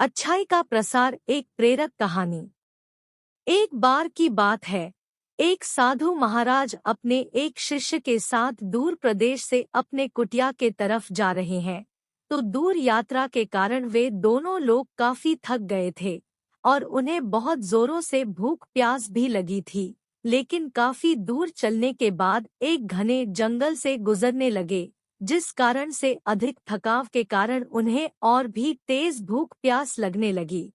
अच्छाई का प्रसार एक प्रेरक कहानी। एक बार की बात है, एक साधु महाराज अपने एक शिष्य के साथ दूर प्रदेश से अपने कुटिया के तरफ जा रहे हैं। तो दूर यात्रा के कारण वे दोनों लोग काफी थक गए थे और उन्हें बहुत जोरों से भूख प्यास भी लगी थी। लेकिन काफी दूर चलने के बाद एक घने जंगल से गुजरने लगे, जिस कारण से अधिक थकाव के कारण उन्हें और भी तेज भूख प्यास लगने लगी।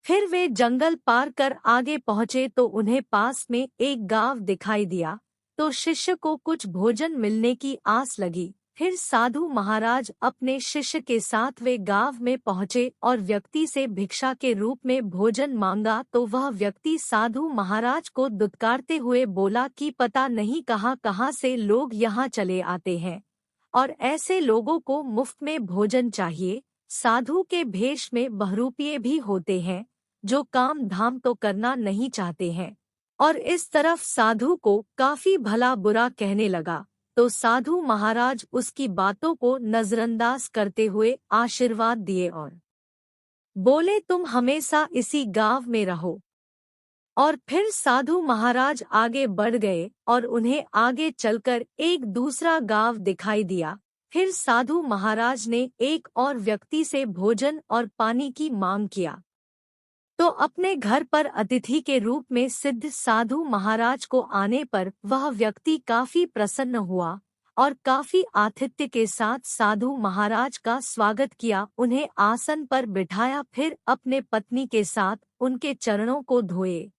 फिर वे जंगल पार कर आगे पहुंचे तो उन्हें पास में एक गांव दिखाई दिया। तो शिष्य को कुछ भोजन मिलने की आस लगी। फिर साधु महाराज अपने शिष्य के साथ वे गांव में पहुंचे और व्यक्ति से भिक्षा के रूप में भोजन मांगा। तो वह व्यक्ति साधु महाराज को दुत्कारते हुए बोला कि पता नहीं कहाँ कहाँ से लोग यहाँ चले आते हैं और ऐसे लोगों को मुफ्त में भोजन चाहिए। साधु के भेष में बहरूपिये भी होते हैं जो काम धाम तो करना नहीं चाहते हैं। और इस तरफ साधु को काफी भला बुरा कहने लगा। तो साधु महाराज उसकी बातों को नजरअंदाज करते हुए आशीर्वाद दिए और बोले, तुम हमेशा इसी गांव में रहो। और फिर साधु महाराज आगे बढ़ गए और उन्हें आगे चलकर एक दूसरा गांव दिखाई दिया। फिर साधु महाराज ने एक और व्यक्ति से भोजन और पानी की मांग किया। तो अपने घर पर अतिथि के रूप में सिद्ध साधु महाराज को आने पर वह व्यक्ति काफी प्रसन्न हुआ और काफी आतिथ्य के साथ साधु महाराज का स्वागत किया, उन्हें आसन पर बिठाया। फिर अपने पत्नी के साथ उनके चरणों को धोए।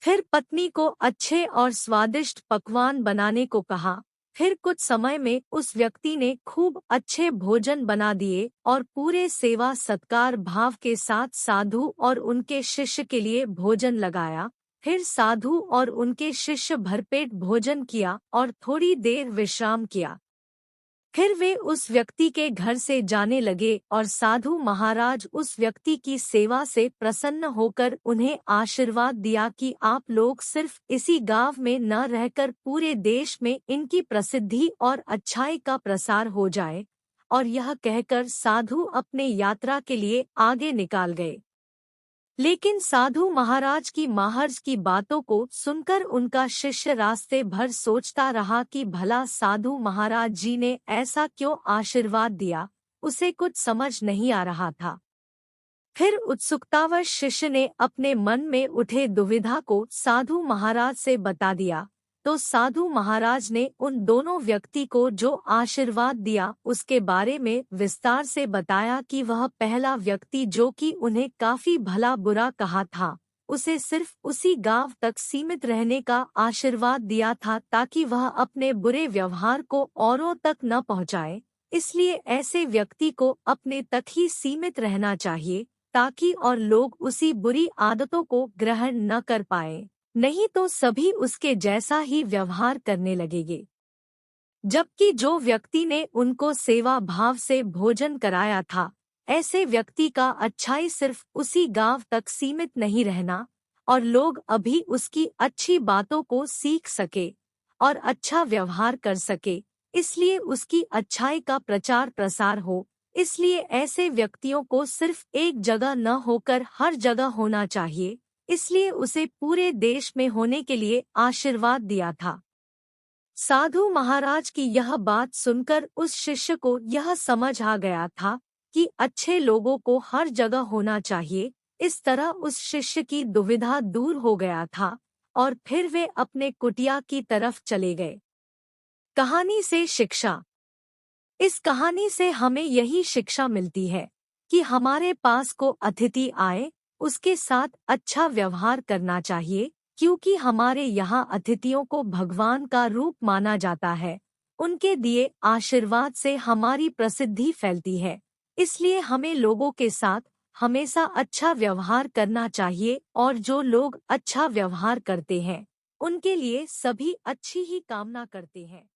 फिर पत्नी को अच्छे और स्वादिष्ट पकवान बनाने को कहा। फिर कुछ समय में उस व्यक्ति ने खूब अच्छे भोजन बना दिए और पूरे सेवा सत्कार भाव के साथ साधु और उनके शिष्य के लिए भोजन लगाया। फिर साधु और उनके शिष्य भरपेट भोजन किया और थोड़ी देर विश्राम किया। फिर वे उस व्यक्ति के घर से जाने लगे और साधु महाराज उस व्यक्ति की सेवा से प्रसन्न होकर उन्हें आशीर्वाद दिया कि आप लोग सिर्फ इसी गांव में न रहकर पूरे देश में इनकी प्रसिद्धि और अच्छाई का प्रसार हो जाए। और यह कहकर साधु अपने यात्रा के लिए आगे निकाल गए। लेकिन साधु महाराज की महाराज की बातों को सुनकर उनका शिष्य रास्ते भर सोचता रहा कि भला साधु महाराज जी ने ऐसा क्यों आशीर्वाद दिया, उसे कुछ समझ नहीं आ रहा था। फिर उत्सुकतावश शिष्य ने अपने मन में उठे दुविधा को साधु महाराज से बता दिया। तो साधु महाराज ने उन दोनों व्यक्ति को जो आशीर्वाद दिया उसके बारे में विस्तार से बताया कि वह पहला व्यक्ति जो कि उन्हें काफी भला बुरा कहा था, उसे सिर्फ उसी गांव तक सीमित रहने का आशीर्वाद दिया था ताकि वह अपने बुरे व्यवहार को औरों तक न पहुंचाए। इसलिए ऐसे व्यक्ति को अपने तक ही सीमित रहना चाहिए ताकि और लोग उसी बुरी आदतों को ग्रहण न कर पाए, नहीं तो सभी उसके जैसा ही व्यवहार करने लगेंगे। जबकि जो व्यक्ति ने उनको सेवा भाव से भोजन कराया था, ऐसे व्यक्ति का अच्छाई सिर्फ उसी गांव तक सीमित नहीं रहना और लोग अभी उसकी अच्छी बातों को सीख सके और अच्छा व्यवहार कर सके, इसलिए उसकी अच्छाई का प्रचार प्रसार हो। इसलिए ऐसे व्यक्तियों को सिर्फ एक जगह न होकर हर जगह होना चाहिए। इसलिए उसे पूरे देश में होने के लिए आशीर्वाद दिया था। साधु महाराज की यह बात सुनकर उस शिष्य को यह समझ आ गया था कि अच्छे लोगों को हर जगह होना चाहिए। इस तरह उस शिष्य की दुविधा दूर हो गया था और फिर वे अपने कुटिया की तरफ चले गए। कहानी से शिक्षा। इस कहानी से हमें यही शिक्षा मिलती है कि हमारे पास को अतिथि आए उसके साथ अच्छा व्यवहार करना चाहिए, क्योंकि हमारे यहाँ अतिथियों को भगवान का रूप माना जाता है। उनके दिए आशीर्वाद से हमारी प्रसिद्धि फैलती है। इसलिए हमें लोगों के साथ हमेशा अच्छा व्यवहार करना चाहिए और जो लोग अच्छा व्यवहार करते हैं उनके लिए सभी अच्छी ही कामना करते हैं।